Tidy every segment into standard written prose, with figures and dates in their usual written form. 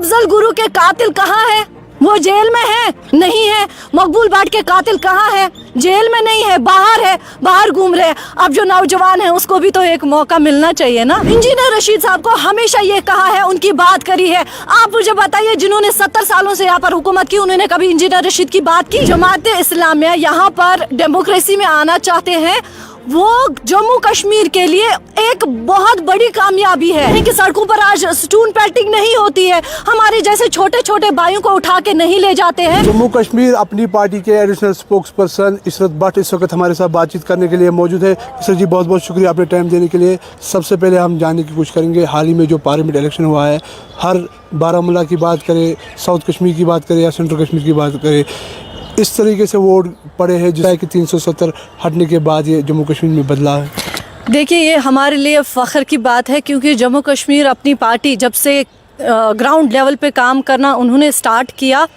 अफजल गुरु के कातिल कहाँ है? वो जेल में है? नहीं है। मकबूल भाट के कातिल कहाँ है? जेल में नहीं है, बाहर है, बाहर घूम रहे हैं। अब जो नौजवान है उसको भी तो एक मौका मिलना चाहिए ना। इंजीनियर रशीद साहब को हमेशा ये कहा है, उनकी बात करी है। आप मुझे बताइए, जिन्होंने 70 सालों से यहाँ पर हुकूमत की, उन्होंने कभी इंजीनियर रशीद की बात की? जमात इस्लामिया यहाँ पर डेमोक्रेसी में आना चाहते हैं, वो जम्मू कश्मीर के लिए एक बहुत बड़ी कामयाबी है कि सड़कों पर आज स्टून पेल्टिंग नहीं होती है, हमारे जैसे छोटे छोटे भाइयों को उठा के नहीं ले जाते हैं। जम्मू कश्मीर अपनी पार्टी के additional spokes person Ishrat Bhatt इस वक्त हमारे साथ बातचीत करने के लिए मौजूद है। इशरत जी, बहुत बहुत शुक्रिया आपने टाइम देने के लिए। सबसे पहले हम जानने की कोशिश करेंगे, हाल ही में जो पार्लियामेंट इलेक्शन हुआ है, हर बारामूला की बात करें, साउथ कश्मीर की बात करें या सेंट्रल कश्मीर की बात करें, इस तरीके से वोट पड़े हैं जिसका कि 370 हटने के बाद ये जम्मू कश्मीर में बदला है। देखिए, ये हमारे लिए फ़ख्र की बात है, क्योंकि जम्मू कश्मीर अपनी पार्टी जब से ग्राउंड लेवल पे काम करना उन्होंने स्टार्ट किया,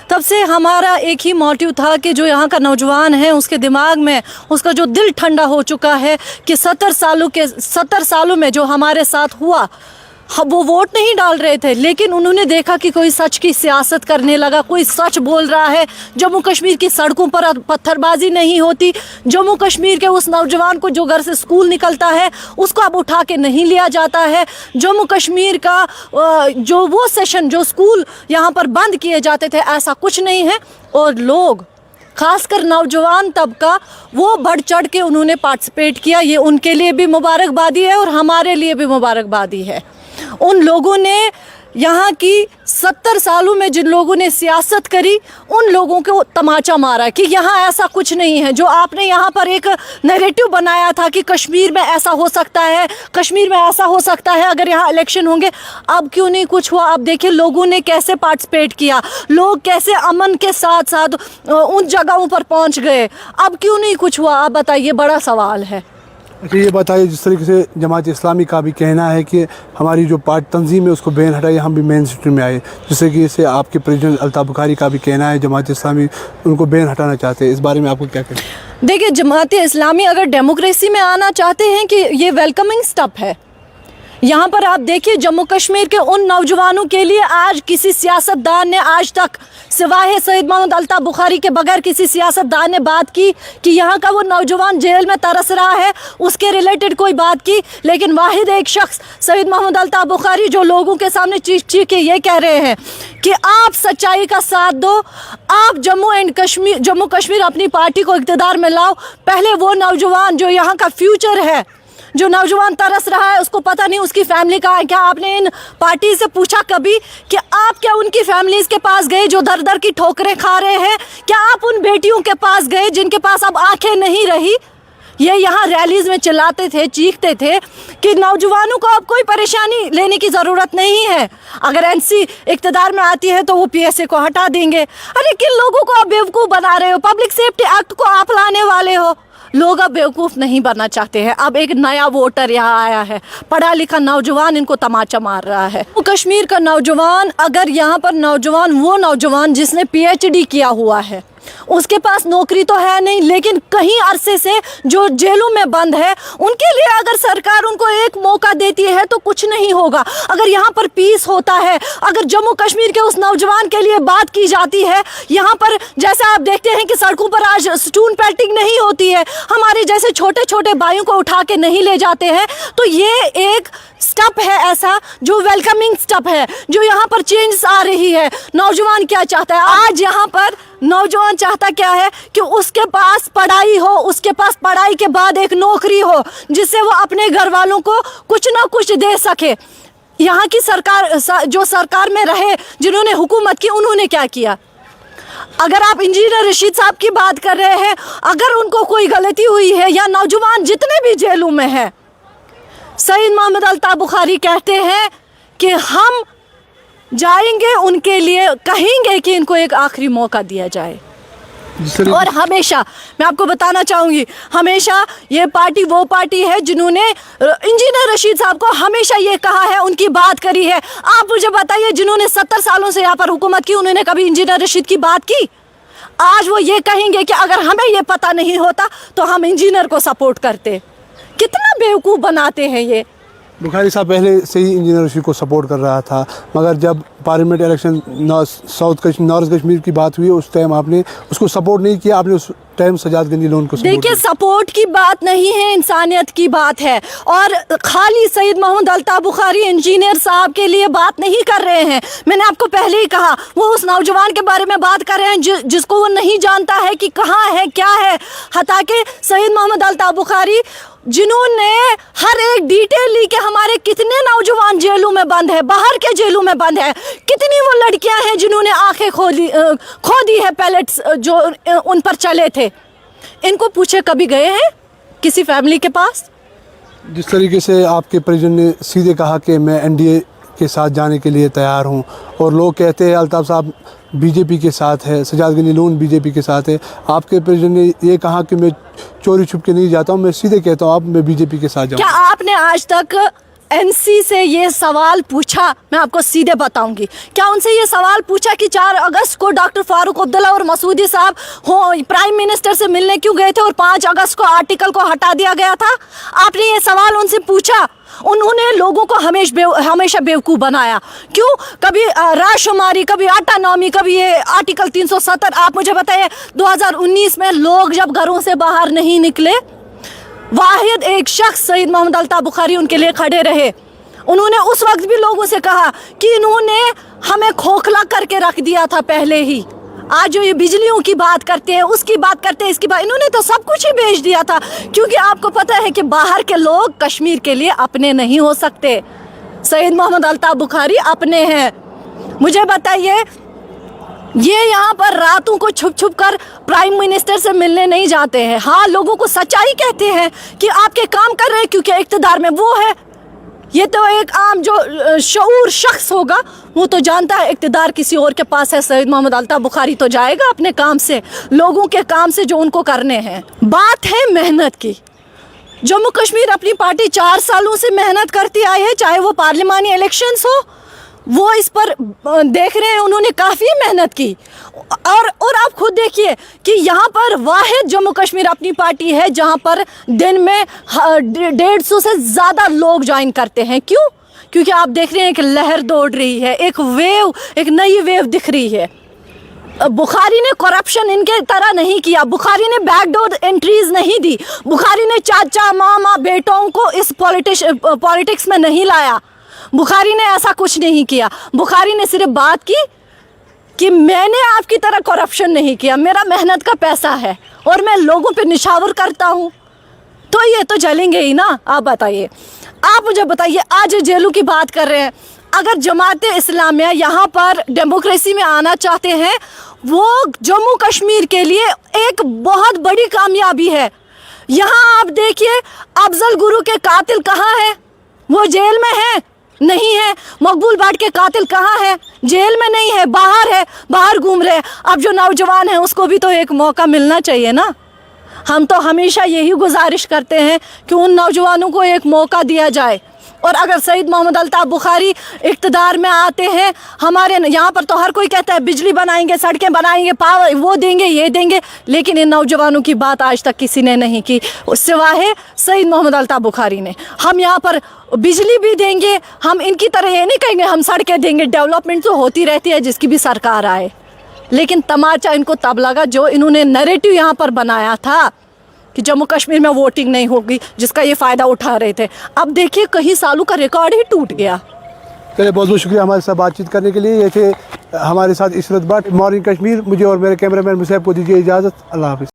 तब से हमारा एक ही मोटिव था कि जो यहाँ का नौजवान है उसके दिमाग में उसका जो दिल ठंडा हो चुका है कि 70 सालों में जो हमारे साथ हुआ, वो वोट नहीं डाल रहे थे, लेकिन उन्होंने देखा कि कोई सच की सियासत करने लगा, कोई सच बोल रहा है। जम्मू कश्मीर की सड़कों पर पत्थरबाजी नहीं होती, जम्मू कश्मीर के उस नौजवान को जो घर से स्कूल निकलता है उसको अब उठा के नहीं लिया जाता है, जम्मू कश्मीर का जो वो सेशन जो स्कूल यहाँ पर बंद किए जाते थे, ऐसा कुछ नहीं है। और लोग, खासकर नौजवान तबका, वो बढ़ चढ़ के उन्होंने पार्टिसिपेट किया। ये उनके लिए भी मुबारकबादी है और हमारे लिए भी मुबारकबादी है। उन लोगों ने यहाँ की 70 सालों में जिन लोगों ने सियासत करी, उन लोगों को तमाचा मारा कि यहाँ ऐसा कुछ नहीं है। जो आपने यहाँ पर एक नैरेटिव बनाया था कि कश्मीर में ऐसा हो सकता है, कश्मीर में ऐसा हो सकता है अगर यहाँ इलेक्शन होंगे, अब क्यों नहीं कुछ हुआ? अब देखिए लोगों ने कैसे पार्टिसिपेट किया, लोग कैसे अमन के साथ साथ उन जगहों पर पहुँच गए, अब क्यों नहीं कुछ हुआ? आप बताइए, बड़ा सवाल है। अच्छा, ये बताइए, जिस तरीके से जमात इस्लामी का भी कहना है कि हमारी जो पार्टी तंजीम है उसको बैन हटाइए, हम भी मेन स्ट्रीम में आए, जिससे कि इसे आपके प्रेसिडेंट अल्ताफ़ बुखारी का भी कहना है जमात इस्लामी उनको बैन हटाना चाहते हैं। इस बारे में आपको क्या कहना है? देखिए, जमात इस्लामी अगर डेमोक्रेसी में आना चाहते हैं कि ये वेलकमिंग स्टेप है। यहाँ पर आप देखिए, जम्मू कश्मीर के उन नौजवानों के लिए आज किसी सियासतदान ने आज तक सिवाय सैयद महमूद अल्ताफ़ बुखारी के बगैर किसी सियासतदान ने बात की कि यहाँ का वो नौजवान जेल में तरस रहा है, उसके रिलेटेड कोई बात की? लेकिन वाहिद एक शख्स सैयद महमूद अल्ताफ़ बुखारी जो लोगों के सामने चीख चीख के ये कह रहे हैं कि आप सच्चाई का साथ दो, आप जम्मू कश्मीर अपनी पार्टी को इक़्तिदार में लाओ। पहले वो नौजवान जो यहाँ का फ्यूचर है, जो नौजवान तरस रहा है, उसको पता नहीं उसकी फैमिली कहाँ है। क्या आपने इन पार्टी से पूछा कभी कि आप क्या उनकी फैमिलीज़ के पास गए जो दर दर की ठोकरें खा रहे हैं? क्या आप उन बेटियों के पास गए जिनके पास अब आंखें नहीं रही? ये यहाँ रैलीज़ में चिल्लाते थे, चीखते थे कि नौजवानों को अब कोई परेशानी लेने की ज़रूरत नहीं है, अगर एनसी इक़्तिदार में आती है तो वो पीएसए को हटा देंगे। अरे किन लोगों को आप बेवकूफ़ बना रहे हो? पब्लिक सेफ्टी एक्ट को आप लाने वाले हो। लोग अब बेवकूफ़ नहीं बनना चाहते हैं। अब एक नया वोटर यहाँ आया है, पढ़ा लिखा नौजवान, इनको तमाचा मार रहा है। तो कश्मीर का नौजवान, अगर यहाँ पर नौजवान, वो नौजवान जिसने पीएचडी किया हुआ है, उसके पास नौकरी तो है नहीं, लेकिन कहीं अरसे से जो जेलों में बंद है, उनके लिए अगर सरकार उनको एक मौका देती है तो कुछ नहीं होगा। अगर यहाँ पर पीस होता है, अगर जम्मू कश्मीर के उस नौजवान के लिए बात की जाती है, यहाँ पर जैसे आप देखते हैं कि सड़कों पर आज स्टून पेल्टिंग नहीं होती है, हमारे जैसे छोटे छोटे भाइयों को उठा के नहीं ले जाते हैं, तो ये एक स्टेप है ऐसा जो वेलकमिंग स्टेप है, जो यहाँ पर चेंज आ रही है। नौजवान क्या चाहता है आज? यहाँ पर नौजवान चाहता क्या है कि उसके पास पढ़ाई हो, उसके पास पढ़ाई के बाद एक नौकरी हो जिससे वो अपने घर वालों को कुछ ना कुछ दे सके। यहाँ की सरकार, जो सरकार में रहे, जिन्होंने हुकूमत की, उन्होंने क्या किया? अगर आप इंजीनियर रशीद साहब की बात कर रहे हैं, अगर उनको कोई गलती हुई है, या नौजवान जितने भी जेलों में हैं, सैयद महमूद अल्ताफ़ बुखारी कहते हैं कि हम जाएंगे उनके लिए, कहेंगे कि इनको एक आखिरी मौका दिया जाए। और हमेशा मैं आपको बताना चाहूँगी, हमेशा ये पार्टी वो पार्टी है जिन्होंने इंजीनियर रशीद साहब को हमेशा ये कहा है, उनकी बात करी है। आप मुझे बताइए, जिन्होंने 70 सालों से यहाँ पर हुकूमत की, उन्होंने कभी इंजीनियर रशीद की बात की? आज वो ये कहेंगे कि अगर हमें ये पता नहीं होता तो हम इंजीनियर को सपोर्ट करते। कितना बेवकूफ़ बनाते हैं ये। बुखारी साहब पहले से ही इंजीनियर रशीद को सपोर्ट कर रहा था, मगर जब पार्लियामेंट इलेक्शन नॉर्थ कश्मीर की बात हुई उस टाइम आपने उसको सपोर्ट नहीं किया, आपने उस टाइम सजाद गंजी लोन को देखिए सपोर्ट की बात नहीं है, इंसानियत की बात है। और खाली सईद मोहम्मद अल्ताफ बुखारी इंजीनियर साहब के लिए बात नहीं कर रहे हैं। मैंने आपको पहले ही कहा, वो उस नौजवान के बारे में बात कर रहे हैं जिसको वो नहीं जानता है कि कहाँ है क्या है। हालांकि सईद मोहम्मद अल्ताफ बुखारी जिन्होंने हर एक डिटेल ली कि हमारे कितने नौजवान जेलों में बंद है, बाहर के जेलों में बंद है, कितनी वो लड़कियां हैं जिन्होंने आंखें खो दी है पैलेट्स जो उन पर चले थे। इनको पूछे कभी गए हैं किसी फैमिली के पास? जिस तरीके से आपके परिजन ने सीधे कहा कि मैं एनडीए के साथ जाने के लिए तैयार हूं, और लोग कहते हैं अल्ताफ साहब बीजेपी के साथ है, सजाद गंजी लोन बीजेपी के साथ है। आपके परिजन ने ये कहा कि मैं चोरी छुप के नहीं जाता हूं, मैं सीधे कहता हूं आप मैं बीजेपी के साथ जाऊं। क्या आपने आज तक एनसी से ये सवाल पूछा? मैं आपको सीधे बताऊंगी, क्या उनसे ये सवाल पूछा कि 4 अगस्त को डॉक्टर फारूक अब्दुल्ला और मसूदी साहब प्राइम मिनिस्टर से मिलने क्यों गए थे और 5 अगस्त को आर्टिकल को हटा दिया गया था? आपने ये सवाल उनसे पूछा? उन्होंने लोगों को हमेशा बेवकूफ़ बनाया। क्यों? कभी राशुमारी, कभी ऑटोनॉमी, कभी ये आर्टिकल 370। आप मुझे बताइए 2019 में लोग जब घरों से बाहर नहीं निकले, वाहिद एक शख्स सईद मोहम्मद अल्ताफ बुखारी उनके लिए खड़े रहे। उन्होंने उस वक्त भी लोगों से कहा कि इन्होंने हमें खोखला करके रख दिया था पहले ही। आज जो ये बिजलियों की बात करते हैं, उसकी बात करते हैं, इसकी बात, इन्होंने तो सब कुछ ही बेच दिया था। क्योंकि आपको पता है कि बाहर के लोग कश्मीर के लिए अपने नहीं हो सकते। सईद मोहम्मद अल्ताफ बुखारी अपने हैं। मुझे बताइए, ये यहाँ पर रातों को छुप छुप कर प्राइम मिनिस्टर से मिलने नहीं जाते हैं। हाँ, लोगों को सच्चाई कहते हैं कि आपके काम कर रहे हैं क्योंकि इक़्तिदार में वो है। ये तो एक आम जो शऊर शख्स होगा वो तो जानता है इक़्तिदार किसी और के पास है। सईद मोहम्मद अल्ताफ बुखारी तो जाएगा अपने काम से, लोगों के काम से जो उनको करने हैं। बात है मेहनत की। जम्मू कश्मीर अपनी पार्टी 4 सालों से मेहनत करती आई है, चाहे वो पार्लिमानी इलेक्शंस हो, वो इस पर देख रहे हैं, उन्होंने काफ़ी मेहनत की। और आप खुद देखिए कि यहाँ पर वाहिद जम्मू कश्मीर अपनी पार्टी है जहाँ पर दिन में 150 से ज़्यादा लोग ज्वाइन करते हैं। क्यों? क्योंकि आप देख रहे हैं कि लहर दौड़ रही है, एक नई वेव दिख रही है। बुखारी ने करप्शन इनके तरह नहीं किया, बुखारी ने बैकडोर एंट्रीज नहीं दी, बुखारी ने चाचा मामा बेटों को इस पॉलिटिक्स में नहीं लाया। बुखारी ने ऐसा कुछ नहीं किया। बुखारी ने सिर्फ बात की कि मैंने आपकी तरह करप्शन नहीं किया, मेरा मेहनत का पैसा है और मैं लोगों पे निछावर करता हूँ। तो ये तो जलेंगे ही ना। आप बताइए, आप मुझे बताइए, आज जेलों की बात कर रहे हैं, अगर जमात इस्लामिया यहाँ पर डेमोक्रेसी में आना चाहते हैं, वो जम्मू कश्मीर के लिए एक बहुत बड़ी कामयाबी है। यहाँ आप देखिए, अफजल गुरु के कातिल कहाँ हैं? वो जेल में है? नहीं है। मकबूल भट्ट के कातिल कहाँ है? जेल में नहीं है, बाहर है, बाहर घूम रहे हैं। अब जो नौजवान है उसको भी तो एक मौका मिलना चाहिए ना। हम तो हमेशा यही गुजारिश करते हैं कि उन नौजवानों को एक मौका दिया जाए। और अगर सईद मोहम्मद अल्ताफ बुखारी इक़्तिदार में आते हैं, हमारे यहाँ पर तो हर कोई कहता है बिजली बनाएंगे, सड़कें बनाएंगे, पावर वो देंगे, ये देंगे, लेकिन इन नौजवानों की बात आज तक किसी ने नहीं की सिवाय सईद मोहम्मद अल्ताफ बुखारी ने। हम यहाँ पर बिजली भी देंगे, हम इनकी तरह ये नहीं कहेंगे हम सड़कें देंगे। डेवलपमेंट तो होती रहती है जिसकी भी सरकार आए, लेकिन तमाचा इनको तब लगा जो इन्होंने नैरेटिव यहाँ पर बनाया था कि जम्मू कश्मीर में वोटिंग नहीं होगी, जिसका ये फ़ायदा उठा रहे थे। अब देखिए कई सालों का रिकॉर्ड ही टूट गया। चलिए, बहुत बहुत शुक्रिया हमारे साथ बातचीत करने के लिए। ये थे हमारे साथ इशरत भट्ट, मॉर्निंग कश्मीर। मुझे और मेरे कैमरामैन मुसैब को दीजिए इजाज़त। अल्लाह हाफ़िज़।